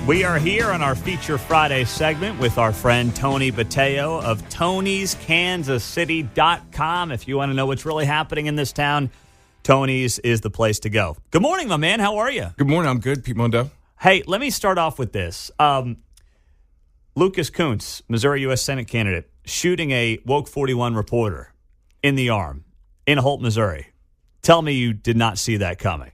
We are here on our Feature Friday segment with our friend Tony Botello of Tony'sKansasCity.com. If you want to know what's really happening in this town, Tony's is the place to go. Good morning, my man. How are you? Good morning. I'm good, Pete Mondo. Hey, let me start off with this. Lucas Kuntz, Missouri U.S. Senate candidate, shooting a Woke 41 reporter in the arm in Holt, Missouri. Tell me you did not see that coming.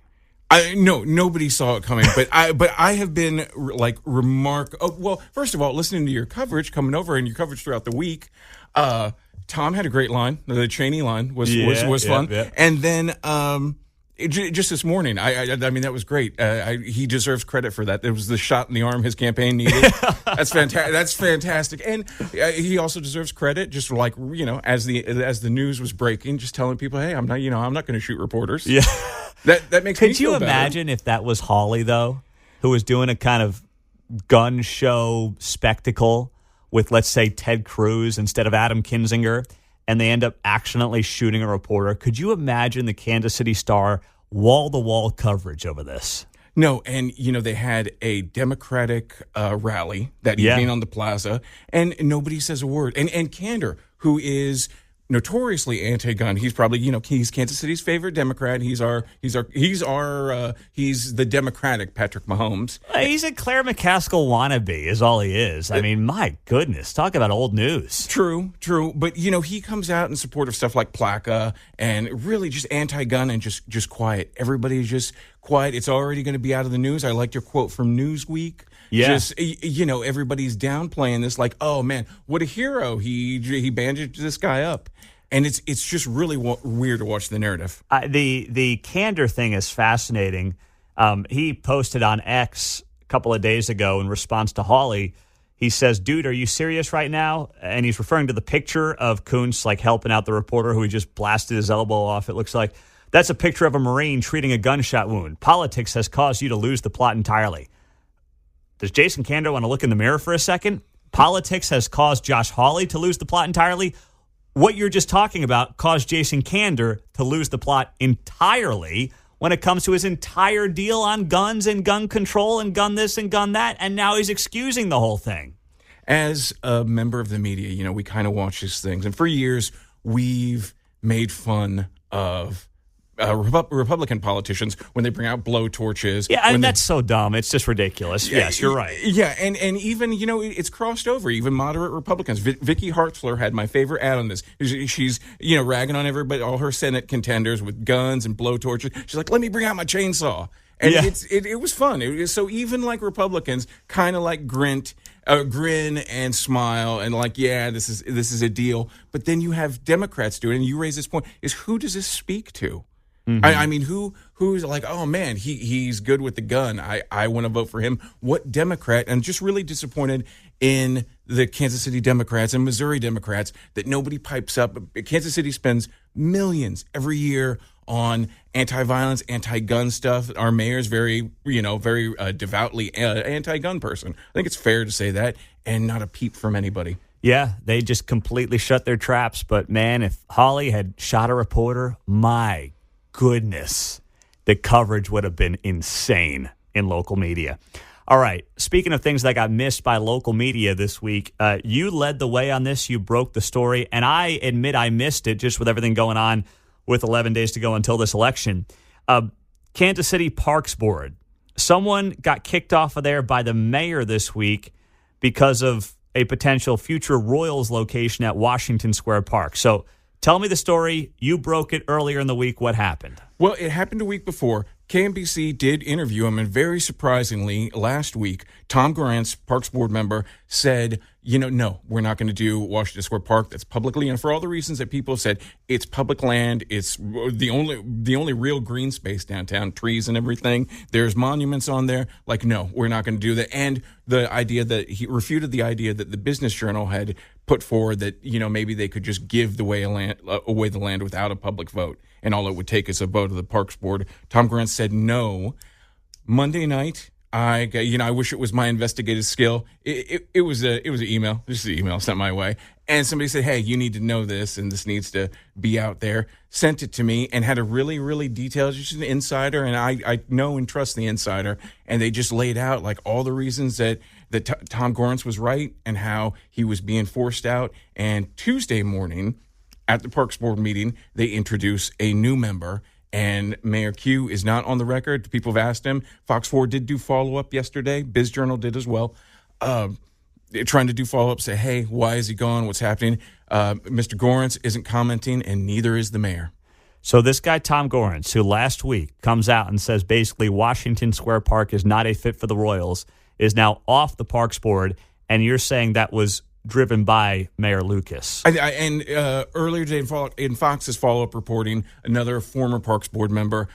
No, nobody saw it coming, but I have been well, first of all, listening to your coverage coming over and your coverage throughout the week, Tom had a great line. The Cheney line was fun. Yeah. And then just this morning, I mean, that was great. He deserves credit for that. It was the shot in the arm his campaign needed. That's fantastic. That's fantastic. And he also deserves credit, just like, as the news was breaking, just telling people, hey, I'm not going to shoot reporters. Yeah. That makes me feel better. Could you imagine if that was Hawley, though, who was doing a kind of gun show spectacle with, let's say, Ted Cruz instead of Adam Kinzinger, and they end up accidentally shooting a reporter? Could you imagine the Kansas City Star wall-to-wall coverage over this? No, and, they had a Democratic rally that evening on the plaza, and nobody says a word. And Kander, who is notoriously anti-gun. He's probably, he's Kansas City's favorite Democrat. He's the Democratic Patrick Mahomes. He's a Claire McCaskill wannabe is all he is. I mean, my goodness, talk about old news. True. But, he comes out in support of stuff like PLACA and really just anti-gun and just quiet. Everybody's just quiet. It's already going to be out of the news. I liked your quote from Newsweek. Yeah. Just, everybody's downplaying this like, oh, man, what a hero. He bandaged this guy up. And it's just really weird to watch the narrative. The Kander thing is fascinating. He posted on X a couple of days ago in response to Hawley. He says, dude, are you serious right now? And he's referring to the picture of Kuntz, like, helping out the reporter who he just blasted his elbow off. It looks like that's a picture of a Marine treating a gunshot wound. Politics has caused you to lose the plot entirely. Does Jason Kander want to look in the mirror for a second? Politics has caused Josh Hawley to lose the plot entirely. What you're just talking about caused Jason Kander to lose the plot entirely when it comes to his entire deal on guns and gun control and gun this and gun that, and now he's excusing the whole thing. As a member of the media, we kind of watch these things, and for years we've made fun of Republican politicians when they bring out blow torches. Yeah, and that's so dumb. It's just ridiculous. Yes, you're right. Yeah, and even, it's crossed over. Even moderate Republicans. Vicky Hartzler had my favorite ad on this. She's, ragging on everybody, all her Senate contenders with guns and blow torches. She's like, let me bring out my chainsaw. And it was fun. So even like Republicans kind of like grin and smile and like, yeah, this is a deal. But then you have Democrats do it, and you raise this point, is who does this speak to? Mm-hmm. I mean, who's like, oh, man, he's good with the gun. I want to vote for him. What Democrat? And just really disappointed in the Kansas City Democrats and Missouri Democrats that nobody pipes up. Kansas City spends millions every year on anti-violence, anti-gun stuff. Our mayor's very devoutly anti-gun person. I think it's fair to say that, and not a peep from anybody. Yeah, they just completely shut their traps. But, man, if Hawley had shot a reporter, my goodness, the coverage would have been insane in local media. All right, speaking of things that got missed by local media this week, you led the way on this. You broke the story, and I admit I missed it just with everything going on with 11 days to go until this election. Kansas City Parks Board. Someone got kicked off of there by the mayor this week because of a potential future Royals location at Washington Square Park. So tell me the story. You broke it earlier in the week. What happened? Well, it happened a week before. KMBC did interview him, and very surprisingly, last week, Tom Grant's Parks Board member said, no, we're not going to do Washington Square Park. That's publicly, and for all the reasons that people said, it's public land. It's the only real green space downtown, trees and everything. There's monuments on there. Like, no, we're not going to do that. And the idea that he refuted the idea that the Business Journal had put forward that, maybe they could just give away the land without a public vote, and all it would take is a vote of the Parks Board. Tom Grant said no. Monday night, I wish it was my investigative skill. It was an email, just an email sent my way, And somebody said, hey, you need to know this, and this needs to be out there. Sent it to me and had a really, really detailed, just an insider, and I know and trust the insider. And they just laid out like all the reasons that Tom Gorence was right and how he was being forced out. And Tuesday morning at the Parks Board meeting, they introduce a new member. And Mayor Q is not on the record. People have asked him. Fox 4 did do follow-up yesterday. Biz Journal did as well. Trying to do follow-up, say, hey, why is he gone? What's happening? Mr. Gorence isn't commenting, and neither is the mayor. So this guy, Tom Gorence, who last week comes out and says basically Washington Square Park is not a fit for the Royals, is now off the Parks Board, and you're saying that was driven by Mayor Lucas. And earlier today in Fox's follow-up reporting, another former Parks Board member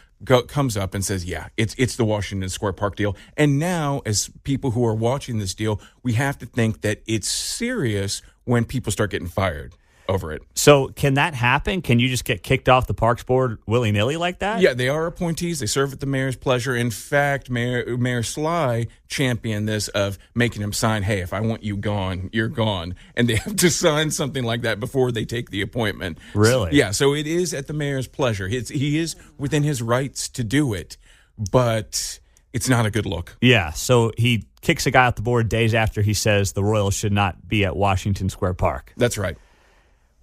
comes up and says, yeah, it's the Washington Square Park deal. And now, as people who are watching this deal, we have to think that it's serious when people start getting fired over it. So can that happen? Can you just get kicked off the Parks Board willy-nilly like that? Yeah, they are appointees. They serve at the mayor's pleasure. In fact, Mayor Sly championed this of making him sign, hey, if I want you gone, you're gone. And they have to sign something like that before they take the appointment. Really? So it is at the mayor's pleasure. He is within his rights to do it, but it's not a good look. Yeah, so he kicks a guy off the board days after he says the Royals should not be at Washington Square Park. That's right.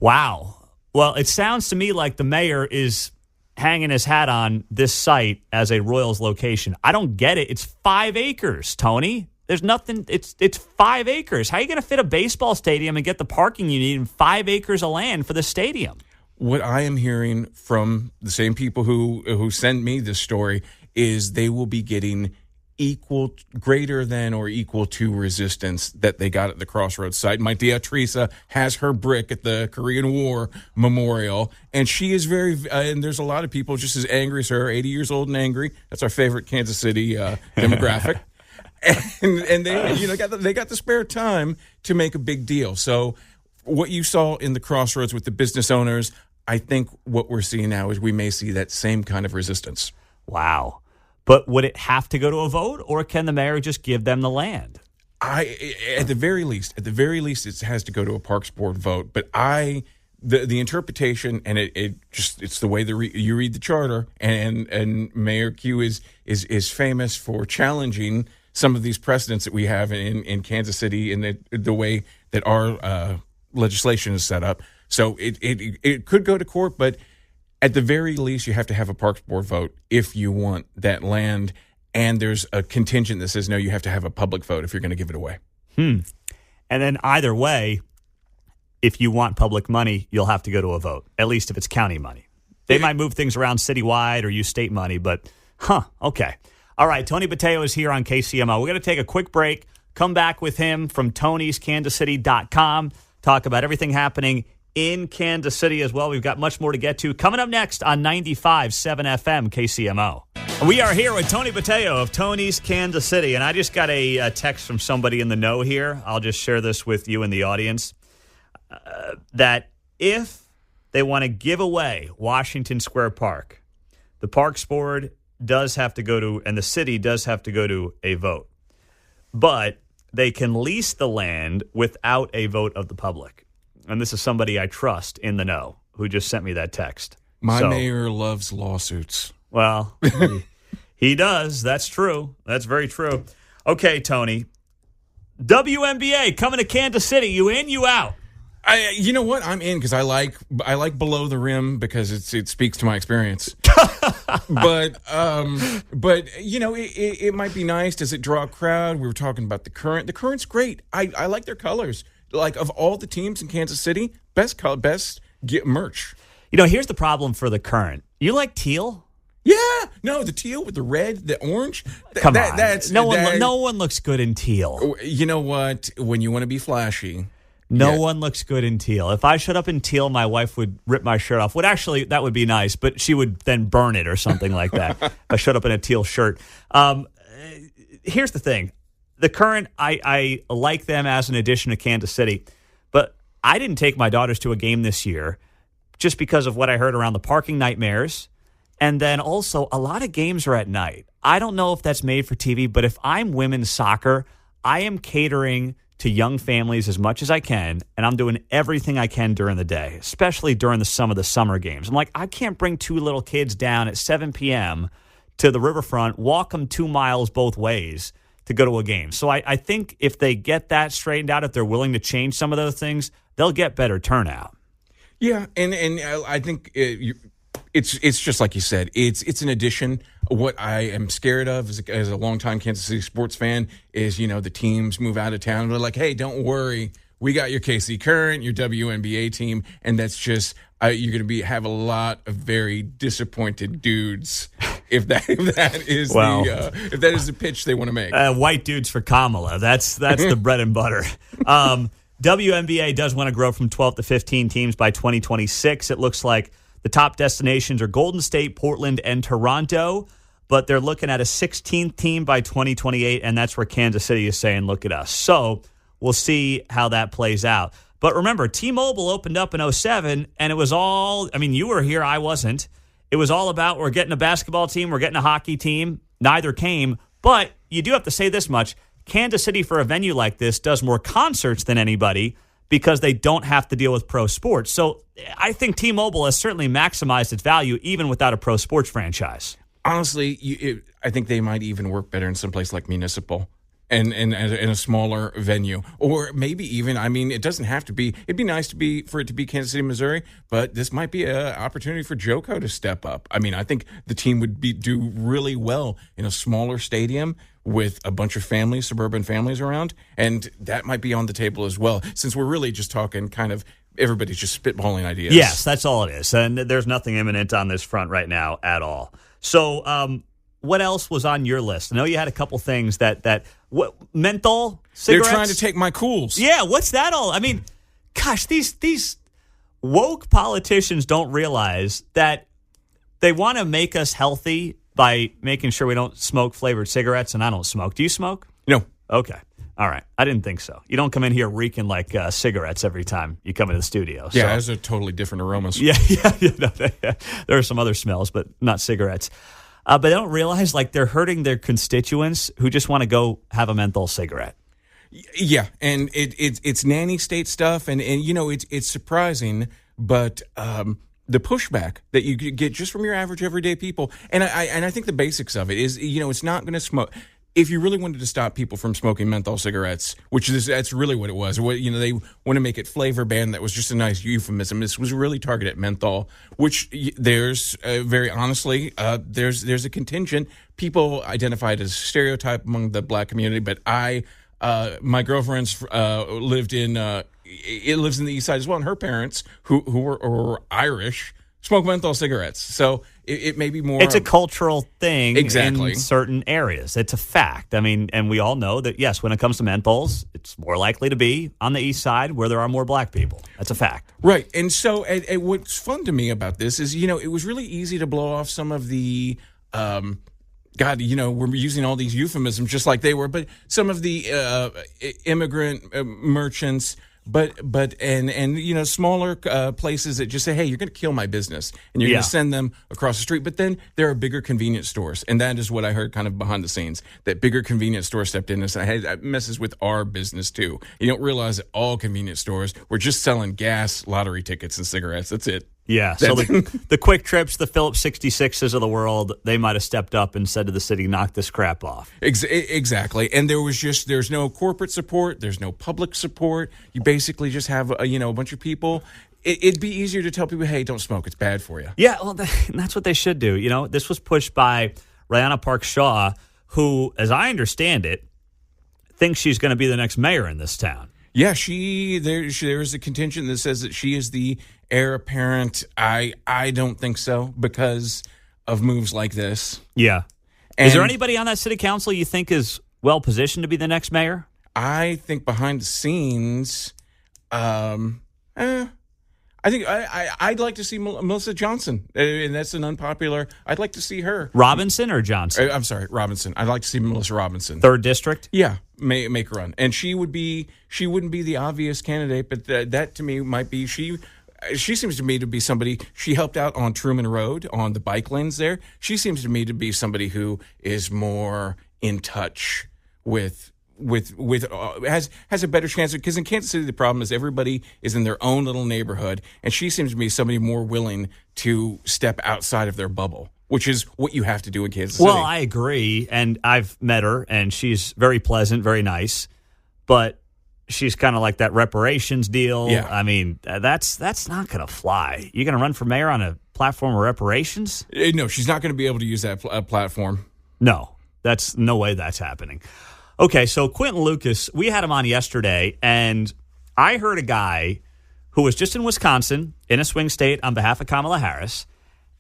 Wow. Well, it sounds to me like the mayor is hanging his hat on this site as a Royals location. I don't get it. It's 5 acres, Tony. There's nothing. It's 5 acres. How are you going to fit a baseball stadium and get the parking you need in 5 acres of land for the stadium? What I am hearing from the same people who send me this story is they will be getting greater than or equal to resistance that they got at the Crossroads site. My tia Teresa has her brick at the Korean War Memorial, and she is and there's a lot of people just as angry as her, 80 years old and angry. That's our favorite Kansas City demographic. And they got the spare time to make a big deal. So what you saw in the Crossroads with the business owners, I think what we're seeing now is we may see that same kind of resistance. Wow. But would it have to go to a vote, or can the mayor just give them the land? At the very least, it has to go to a Parks Board vote. But the interpretation, and it's the way you read the charter, and Mayor Q is famous for challenging some of these precedents that we have in Kansas City in the way that our legislation is set up. So it could go to court, but at the very least, you have to have a Parks Board vote if you want that land, and there's a contingent that says, no, you have to have a public vote if you're going to give it away. And then either way, if you want public money, you'll have to go to a vote, at least if it's county money. They might move things around citywide or use state money, but, okay. All right, Tony Botello is here on KCMO. We're going to take a quick break, come back with him from Tony'sKansasCity.com, talk about everything happening in Kansas City as well. We've got much more to get to coming up next on 95.7 FM KCMO. We are here with Tony Botello of Tony's Kansas City, and I just got a text from somebody in the know here. I'll just share this with you and the audience, that if they want to give away Washington Square Park, the Parks Board does have to go to, and the city does have to go to a vote. But they can lease the land without a vote of the public. And this is somebody I trust in the know who just sent me that text. My mayor loves lawsuits. Well, he does. That's true. That's very true. Okay, Tony. WNBA coming to Kansas City. You in, you out? You know what? I'm in because I like below the rim because it speaks to my experience. but it might be nice. Does it draw a crowd? We were talking about the Current. The Current's great. I like their colors. Like, of all the teams in Kansas City, best get merch. Here's the problem for the Current. You like teal? Yeah. No, the teal with the red, the orange. Come on. No one looks good in teal. You know what? When you want to be flashy. No one looks good in teal. If I showed up in teal, my wife would rip my shirt off. That would be nice, but she would then burn it or something like that. If I showed up in a teal shirt. Here's the thing. The Current, I like them as an addition to Kansas City, but I didn't take my daughters to a game this year just because of what I heard around the parking nightmares. And then also, a lot of games are at night. I don't know if that's made for TV, but if I'm women's soccer, I am catering to young families as much as I can, and I'm doing everything I can during the day, especially during some of the summer games. I'm like, I can't bring 2 little kids down at 7 p.m. to the riverfront, walk them 2 miles both ways to go to a game. So I think if they get that straightened out, if they're willing to change some of those things, they'll get better turnout. Yeah, and I think it's just like you said. It's an addition. What I am scared of as a longtime Kansas City sports fan is, the teams move out of town. They're like, hey, don't worry. We got your KC Current, your WNBA team, and that's just you're going to have a lot of very disappointed dudes if that is if that is the pitch they want to make. White dudes for Kamala. That's the bread and butter. WNBA does want to grow from 12 to 15 teams by 2026. It looks like the top destinations are Golden State, Portland, and Toronto, but they're looking at a 16th team by 2028, and that's where Kansas City is saying, look at us. So we'll see how that plays out. But remember, T-Mobile opened up in 2007, and it was all, you were here, I wasn't. It was all about we're getting a basketball team, we're getting a hockey team. Neither came, but you do have to say this much. Kansas City, for a venue like this, does more concerts than anybody because they don't have to deal with pro sports. So I think T-Mobile has certainly maximized its value even without a pro sports franchise. Honestly, I think they might even work better in some place like Municipal and in a smaller venue. Or maybe even, it doesn't have to be. It'd be nice for it to be Kansas City, Missouri, but this might be an opportunity for JoCo to step up. I think the team would do really well in a smaller stadium with a bunch of families, suburban families around, and that might be on the table as well, since we're really just talking kind of everybody's just spitballing ideas. Yes, that's all it is, and there's nothing imminent on this front right now at all. So what else was on your list? I know you had a couple things what menthol cigarettes? They're trying to take my cools. Yeah, what's that all? Gosh, these woke politicians don't realize that they want to make us healthy by making sure we don't smoke flavored cigarettes, and I don't smoke. Do you smoke? No. Okay. All right. I didn't think so. You don't come in here reeking like cigarettes every time you come into the studio. Yeah, those are totally different aromas. Yeah. There are some other smells, but not cigarettes. But they don't realize they're hurting their constituents who just want to go have a menthol cigarette. Yeah, and it's nanny state stuff, and it's surprising, but the pushback that you get just from your average everyday people, and I think the basics of it is, it's not going to smoke. If you really wanted to stop people from smoking menthol cigarettes, that's really what it was. They want to make it flavor banned. That was just a nice euphemism. This was really targeted at menthol, which there's very honestly, there's a contingent. People identified as a stereotype among the black community, but my girlfriend's lives in the East Side as well, and her parents, who were Irish, smoke menthol cigarettes. So it may be more. It's a cultural thing exactly. in certain areas. It's a fact. And we all know that, yes, when it comes to menthols, it's more likely to be on the East Side where there are more black people. That's a fact. Right. And so what's fun to me about this is, it was really easy to blow off some of the we're using all these euphemisms just like they were, but some of the immigrant merchants, but smaller places that just say, hey, you're going to kill my business, and you're going to send them across the street. But then there are bigger convenience stores, and that is what I heard kind of behind the scenes, that bigger convenience stores stepped in and said, hey, that messes with our business too. You don't realize that all convenience stores were just selling gas, lottery tickets, and cigarettes. That's it. Yeah, so the Quick Trips, the Phillips 66s of the world, they might have stepped up and said to the city, knock this crap off. Exactly. And there's no corporate support. There's no public support. You basically just have, a bunch of people. It'd be easier to tell people, hey, don't smoke. It's bad for you. Yeah, well, that's what they should do. This was pushed by Rihanna Park Shaw, who, as I understand it, thinks she's going to be the next mayor in this town. Yeah, there is a contingent that says that she is the heir apparent. I don't think so because of moves like this. Yeah. Is there anybody on that city council you think is well positioned to be the next mayor? I think behind the scenes, I think I'd like to see Melissa Johnson, and that's an unpopular. I'd like to see her. Robinson or Johnson? I'm sorry, Robinson. I'd like to see Melissa Robinson. 3rd District? Yeah, make a run, and she wouldn't be the obvious candidate, but that to me might be she. She seems to me to be somebody. She helped out on Truman Road on the bike lanes there. She seems to me to be somebody who is more in touch with has a better chance, because in Kansas City the problem is everybody is in their own little neighborhood, and she seems to be somebody more willing to step outside of their bubble, which is what you have to do in Kansas City. Well, I agree, and I've met her, and she's very pleasant, very nice, but she's kind of like that reparations deal. Yeah. I mean, that's not going to fly. You're going to run for mayor on a platform of reparations? No, she's not going to be able to use that platform. No, that's no way that's happening. Okay, so Quentin Lucas, we had him on yesterday, and I heard a guy who was just in Wisconsin, in a swing state, on behalf of Kamala Harris,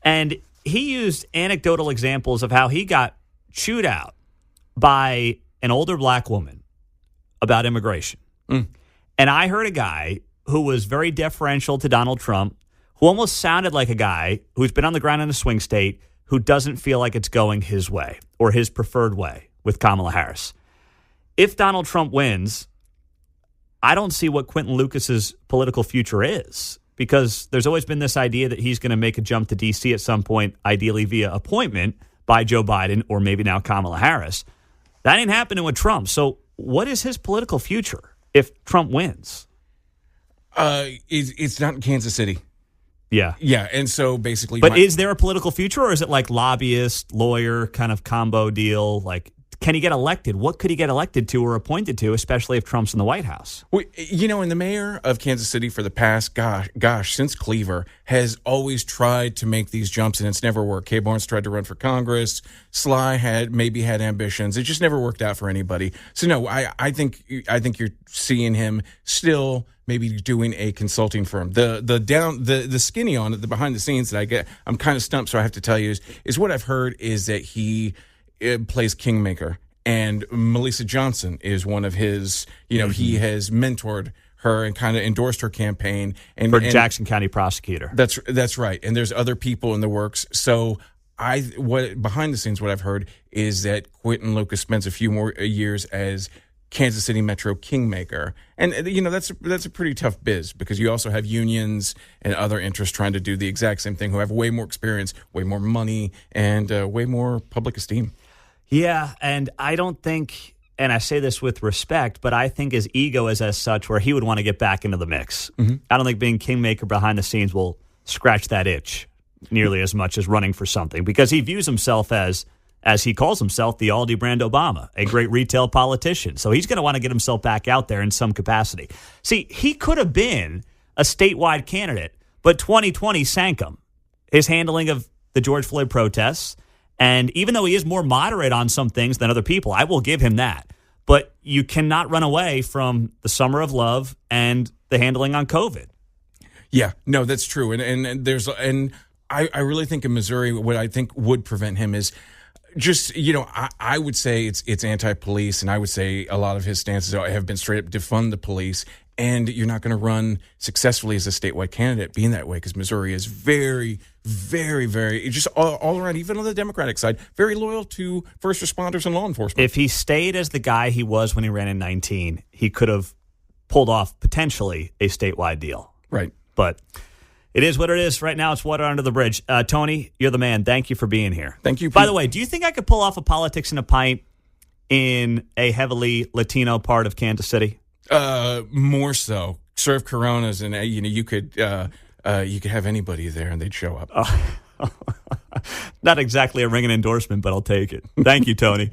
and he used anecdotal examples of how he got chewed out by an older black woman about immigration. And I heard a guy who was very deferential to Donald Trump, who almost sounded like a guy who's been on the ground in a swing state who doesn't feel like it's going his way or his preferred way with Kamala Harris. If Donald Trump wins, I don't see what Quentin Lucas's political future is, because there's always been this idea that he's going to make a jump to D.C. at some point, ideally via appointment by Joe Biden or maybe now Kamala Harris. That ain't happening with Trump. So what is his political future if Trump wins? It's not in Kansas City. Yeah. Yeah, and so basically... But is there a political future, or is it like lobbyist, lawyer kind of combo deal? Like, can he get elected? What could he get elected to or appointed to, especially if Trump's in the White House? Well, and the mayor of Kansas City for the past, since Cleaver, has always tried to make these jumps, and it's never worked. Kay Barnes tried to run for Congress. Sly had ambitions. It just never worked out for anybody. So, no, I think you're seeing him still maybe doing a consulting firm. The skinny on it, the behind the scenes that I get, I'm kind of stumped, so I have to tell you, is what I've heard is that he plays Kingmaker, and Melissa Johnson is one of his, he has mentored her and kind of endorsed her campaign. And Jackson County prosecutor. That's right. And there's other people in the works. So behind the scenes, what I've heard is that Quentin Lucas spends a few more years as Kansas City Metro Kingmaker. And, that's a pretty tough biz, because you also have unions and other interests trying to do the exact same thing, who have way more experience, way more money, and way more public esteem. Yeah, and I don't think, and I say this with respect, but I think his ego is as such where he would want to get back into the mix. Mm-hmm. I don't think being Kingmaker behind the scenes will scratch that itch nearly as much as running for something, because he views himself as he calls himself, the Aldi brand Obama, a great retail politician. So he's going to want to get himself back out there in some capacity. See, he could have been a statewide candidate, but 2020 sank him. His handling of the George Floyd protests, and even though he is more moderate on some things than other people, I will give him that. But you cannot run away from the summer of love and the handling on COVID. Yeah, no, that's true. And I really think in Missouri, what I think would prevent him is just, I would say it's anti-police, and I would say a lot of his stances have been straight up defund the police, and you're not going to run successfully as a statewide candidate being that way, because Missouri is very, very, very, just all around, even on the Democratic side, very loyal to first responders and law enforcement. If he stayed as the guy he was when he ran in 19, he could have pulled off potentially a statewide deal. Right. But it is what it is. Right now, it's water under the bridge. Tony, you're the man. Thank you for being here. Thank you. By the way, do you think I could pull off a politics in a pint in a heavily Latino part of Kansas City? More so. Serve Coronas, and you could have anybody there, and they'd show up. Not exactly a ringing endorsement, but I'll take it. Thank you, Tony.